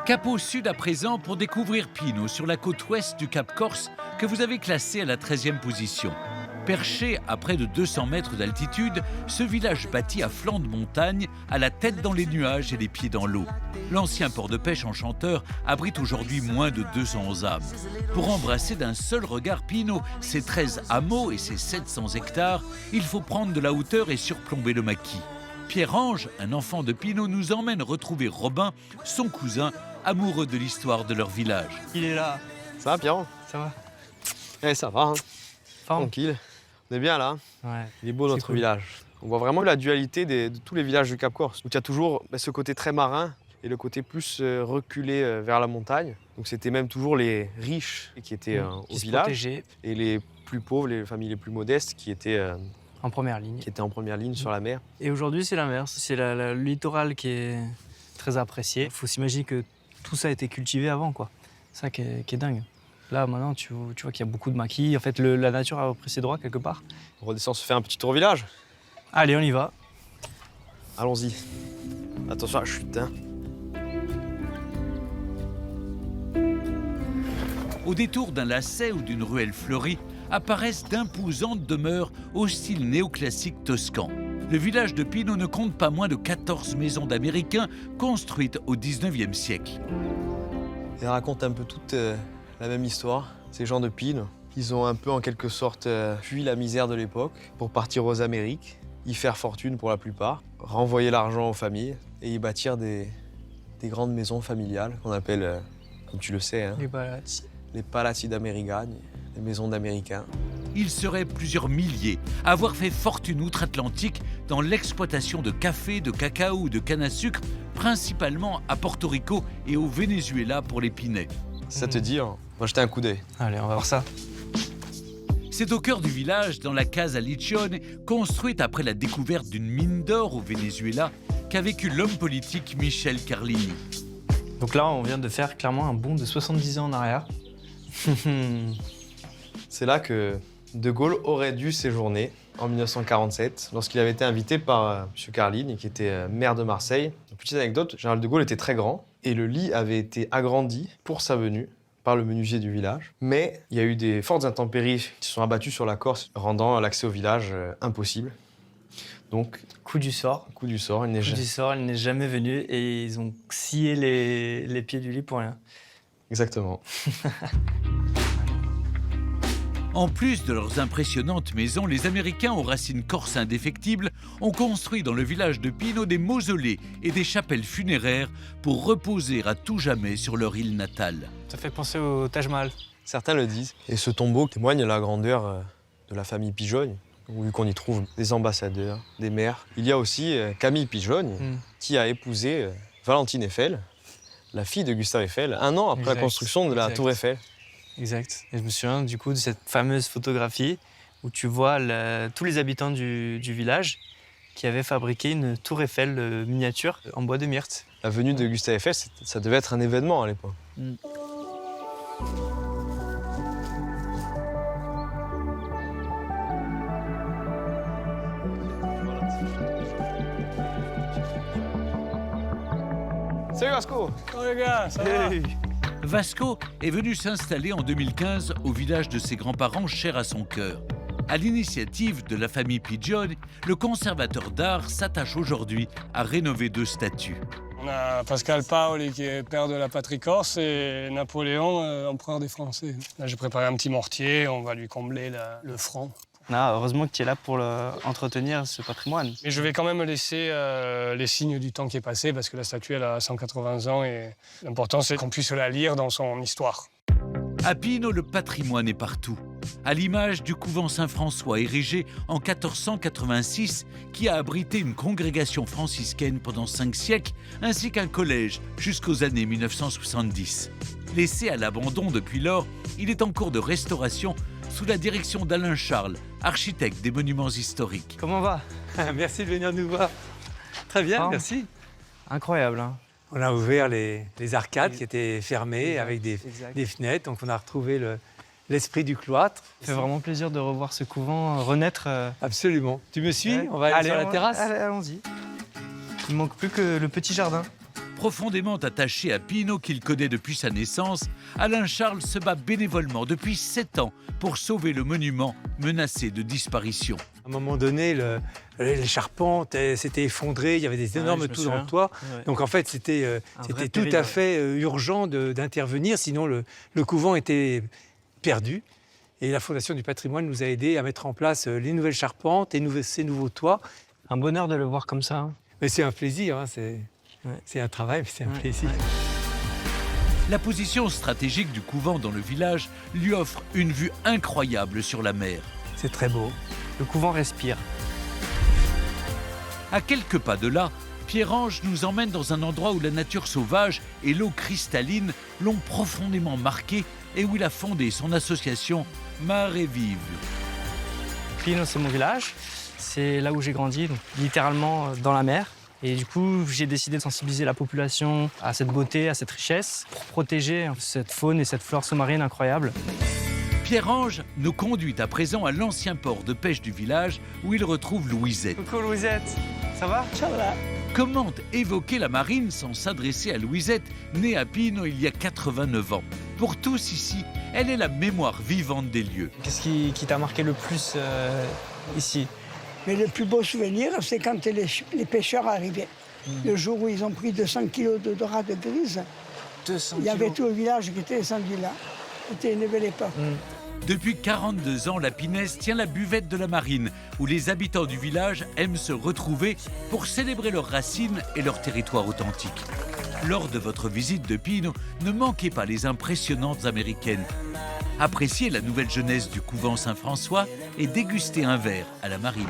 Cap au sud à présent pour découvrir Pino sur la côte ouest du Cap Corse que vous avez classé à la 13e position. Perché à près de 200 mètres d'altitude, ce village bâti à flanc de montagne a la tête dans les nuages et les pieds dans l'eau. L'ancien port de pêche enchanteur abrite aujourd'hui moins de 200 âmes. Pour embrasser d'un seul regard Pino, ses 13 hameaux et ses 700 hectares, il faut prendre de la hauteur et surplomber le maquis. Pierre-Ange, un enfant de Pino, nous emmène retrouver Robin, son cousin, amoureux de l'histoire de leur village. Il est là. Ça va, Pierre? Ça va? Eh, ça va, hein. Tranquille. On est bien là. Ouais. Il est beau notre village. On voit vraiment la dualité de tous les villages du Cap Corse, où il y a toujours ce côté très marin et le côté plus reculé vers la montagne. Donc c'était même toujours les riches qui étaient au village protégés. Et les plus pauvres, les familles les plus modestes qui étaient En première ligne. sur la mer. Et aujourd'hui, c'est l'inverse. C'est le littoral qui est très apprécié. Il faut s'imaginer que tout ça a été cultivé avant, quoi. C'est ça qui est dingue. Là, maintenant, tu vois qu'il y a beaucoup de maquis. En fait, la nature a repris ses droits quelque part. On redescend se faire un petit tour au village. Allez, on y va. Allons-y. Attention à la chute, hein. Au détour d'un lacet ou d'une ruelle fleurie, apparaissent d'imposantes demeures au style néoclassique toscan. Le village de Pino ne compte pas moins de 14 maisons d'Américains construites au 19e siècle. Il raconte un peu toute la même histoire. Ces gens de Pino, ils ont un peu en quelque sorte fui la misère de l'époque pour partir aux Amériques, y faire fortune pour la plupart, renvoyer l'argent aux familles et y bâtir des grandes maisons familiales qu'on appelle, comme tu le sais, hein, les palazzi d'Americagne, les maisons d'Américains. Ils seraient plusieurs milliers à avoir fait fortune outre-Atlantique dans l'exploitation de café, de cacao ou de canne à sucre, principalement à Porto Rico et au Venezuela pour les pinets. Si ça te dit, on va jeter un coup d'œil. Allez, on va voir ça. C'est au cœur du village, dans la Casa Licione, construite après la découverte d'une mine d'or au Venezuela, qu'a vécu l'homme politique Michel Carlini. Donc là, on vient de faire clairement un bond de 70 ans en arrière. C'est là que De Gaulle aurait dû séjourner en 1947, lorsqu'il avait été invité par M. Carlini, qui était maire de Marseille. Une petite anecdote, Général de Gaulle était très grand et le lit avait été agrandi pour sa venue par le menuisier du village. Mais il y a eu des fortes intempéries qui se sont abattues sur la Corse, rendant l'accès au village impossible. Donc, Coup du sort. il n'est jamais venu et ils ont scié les pieds du lit pour rien. Exactement. En plus de leurs impressionnantes maisons, les Américains aux racines corses indéfectibles ont construit dans le village de Pino des mausolées et des chapelles funéraires pour reposer à tout jamais sur leur île natale. Ça fait penser au Taj Mahal. Certains le disent. Et ce tombeau témoigne de la grandeur de la famille Pigeonne, vu qu'on y trouve des ambassadeurs, des maires. Il y a aussi Camille Pigeonne, qui a épousé Valentine Eiffel, la fille de Gustave Eiffel, un an après la construction de la Tour Eiffel. Exact. Et je me souviens du coup de cette fameuse photographie où tu vois tous les habitants du village qui avaient fabriqué une tour Eiffel miniature en bois de myrte. La venue de Gustave Eiffel, ça devait être un événement à l'époque. Salut Vasco! Oh les gars, ça va? Vasco est venu s'installer en 2015 au village de ses grands-parents chers à son cœur. À l'initiative de la famille Pigeonne, le conservateur d'art s'attache aujourd'hui à rénover 2 statues. On a Pascal Paoli qui est père de la patrie corse et Napoléon, empereur des Français. Là, j'ai préparé un petit mortier, on va lui combler le front. Heureusement que tu es là pour entretenir ce patrimoine. Mais je vais quand même laisser les signes du temps qui est passé parce que la statue elle a 180 ans et l'important c'est qu'on puisse la lire dans son histoire. À Pino, le patrimoine est partout. À l'image du couvent Saint-François érigé en 1486 qui a abrité une congrégation franciscaine pendant 5 siècles ainsi qu'un collège jusqu'aux années 1970. Laissé à l'abandon depuis lors, il est en cours de restauration sous la direction d'Alain Charles, architecte des monuments historiques. Comment va? Merci de venir nous voir. Très bien, Ah. merci. Incroyable, hein? On a ouvert les arcades qui étaient fermées Exact, avec des exact. fenêtres, donc on a retrouvé l'esprit du cloître. Ça fait vraiment plaisir de revoir ce couvent renaître. Absolument. Tu me suis? Ouais. On va aller sur la terrasse? Allez, allons-y. Il ne manque plus que le petit jardin. Profondément attaché à Pino, qu'il connaît depuis sa naissance, Alain Charles se bat bénévolement depuis 7 ans pour sauver le monument menacé de disparition. À un moment donné, les charpentes s'étaient effondrées, il y avait des énormes trous dans le toit. Ouais. Donc en fait, c'était tout à fait urgent d'intervenir, sinon le couvent était perdu. Et la Fondation du patrimoine nous a aidés à mettre en place les nouvelles charpentes et ces nouveaux toits. Un bonheur de le voir comme ça. Mais c'est un plaisir, hein, c'est un travail, mais c'est un plaisir. La position stratégique du couvent dans le village lui offre une vue incroyable sur la mer. C'est très beau. Le couvent respire. À quelques pas de là, Pierre-Ange nous emmène dans un endroit où la nature sauvage et l'eau cristalline l'ont profondément marqué et où il a fondé son association Marée Vive. Pino, c'est mon village. C'est là où j'ai grandi, donc littéralement dans la mer. Et du coup, j'ai décidé de sensibiliser la population à cette beauté, à cette richesse, pour protéger cette faune et cette flore sous-marine incroyable. Pierre-Ange nous conduit à présent à l'ancien port de pêche du village où il retrouve Louisette. Coucou Louisette, ça va? Ça va. Comment évoquer la marine sans s'adresser à Louisette, née à Pino il y a 89 ans? Pour tous ici, elle est la mémoire vivante des lieux. Qu'est-ce qui t'a marqué le plus ici? Mais le plus beau souvenir, c'est quand les pêcheurs arrivaient. Le jour où ils ont pris 200 kilos de dorade grise, 200 il y avait tout le village qui était descendu là. C'était une belle époque. Depuis 42 ans, la Pinèse tient la buvette de la marine, où les habitants du village aiment se retrouver pour célébrer leurs racines et leur territoire authentique. Lors de votre visite de Pino, ne manquez pas les impressionnantes américaines. Appréciez la nouvelle jeunesse du couvent Saint-François et dégustez un verre à la marine.